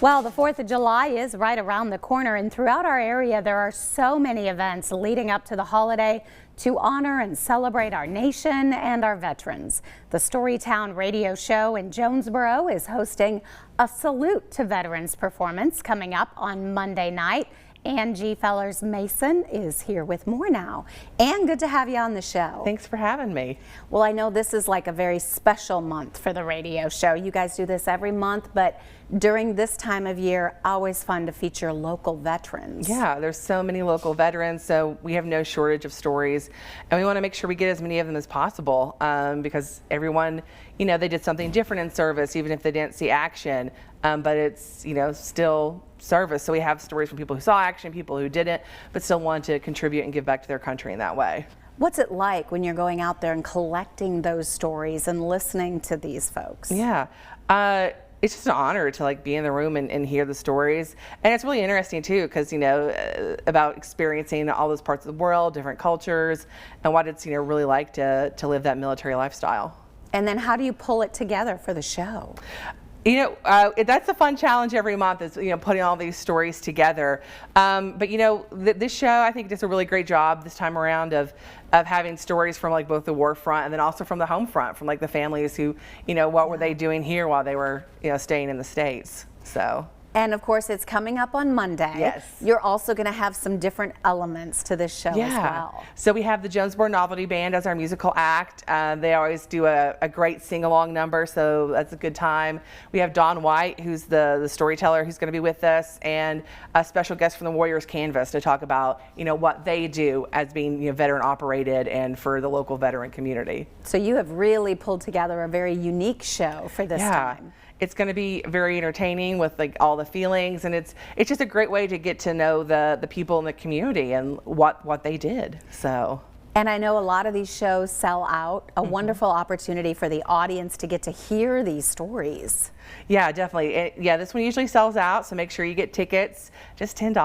Well, the 4th of July is right around the corner, and throughout our area there are so many events leading up to the holiday to honor and celebrate our nation and our veterans. The StoryTown Radio Show in Jonesborough is hosting a Salute to Veterans performance coming up on Monday night. Angie Fellers-Mason is here with more now. Ann, good to have you on the show. Thanks for having me. Well, I know this is like a very special month for the radio show. You guys do this every month, but during this time of year, always fun to feature local veterans. Yeah, there's so many local veterans, so we have no shortage of stories, and we want to make sure we get as many of them as possible because everyone, you know, they did something different in service, even if they didn't see action, but it's, you know, still service. So we have stories from people who saw action, people who didn't, but still want to contribute and give back to their country in that way. What's it like when you're going out there and collecting those stories and listening to these folks? Yeah. It's just an honor to like be in the room and hear the stories, and it's really interesting too because, you know, about experiencing all those parts of the world, different cultures, and what it's, you know, really like to live that military lifestyle. And then how do you pull it together for the show? You know, that's a fun challenge every month is, you know, putting all these stories together. But, you know, this show, I think, does a really great job this time around of having stories from like both the war front and then also from the home front, from like the families who, you know, what were they doing here while they were, you know, staying in the States. So. And of course, it's coming up on Monday. Yes. You're also going to have some different elements to this show as well. So we have the Jonesborough Novelty Band as our musical act. They always do a great sing-along number, so that's a good time. We have Dawn White, who's the storyteller, who's going to be with us, and a special guest from the Warriors Canvas to talk about, you know, what they do as being, you know, veteran operated and for the local veteran community. So you have really pulled together a very unique show for this time. It's going to be very entertaining with like all the feelings, and it's just a great way to get to know the people in the community and what they did. So. And I know a lot of these shows sell out. A wonderful opportunity for the audience to get to hear these stories. Yeah, definitely. Yeah, this one usually sells out, so make sure you get tickets. Just $10.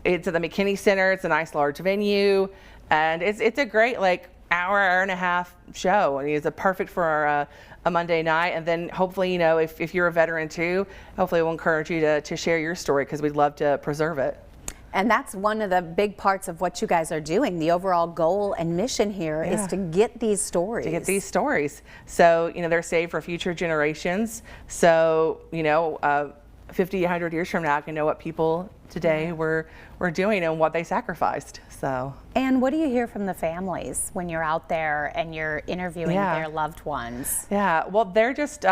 It's at the McKinney Center. It's a nice large venue, and it's a great like hour and a half show. I mean, it's perfect for a Monday night, and then hopefully, you know, if you're a veteran too, hopefully we'll encourage you to share your story because we'd love to preserve it. And that's one of the big parts of what you guys are doing. The overall goal and mission here is to get these stories. To get these stories. So, you know, they're saved for future generations. So, you know, 50, 100 years from now, I can know what people today were doing and what they sacrificed. So. And what do you hear from the families when you're out there and you're interviewing their loved ones? Yeah, well, they're just,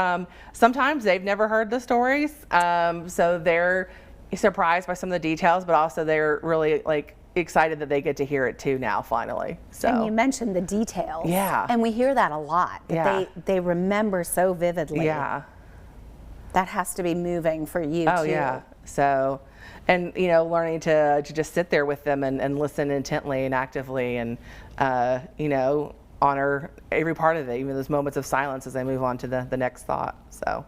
sometimes they've never heard the stories, so they're surprised by some of the details, but also they're really like excited that they get to hear it too now, finally. So. And you mentioned the details. Yeah. And we hear that a lot, that they remember so vividly. Yeah. That has to be moving for you too. Oh yeah. So, and you know, learning to just sit there with them and listen intently and actively, and you know, honor every part of it, even those moments of silence as they move on to the next thought. So.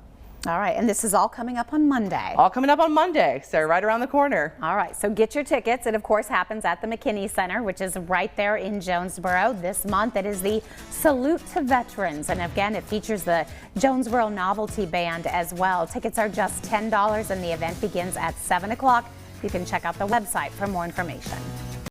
All right, and this is all coming up on Monday. All coming up on Monday, so right around the corner. All right, so get your tickets. It, of course, happens at the McKinney Center, which is right there in Jonesborough. This month, it is the Salute to Veterans, and again, it features the Jonesborough Novelty Band as well. Tickets are just $10, and the event begins at 7 o'clock. You can check out the website for more information.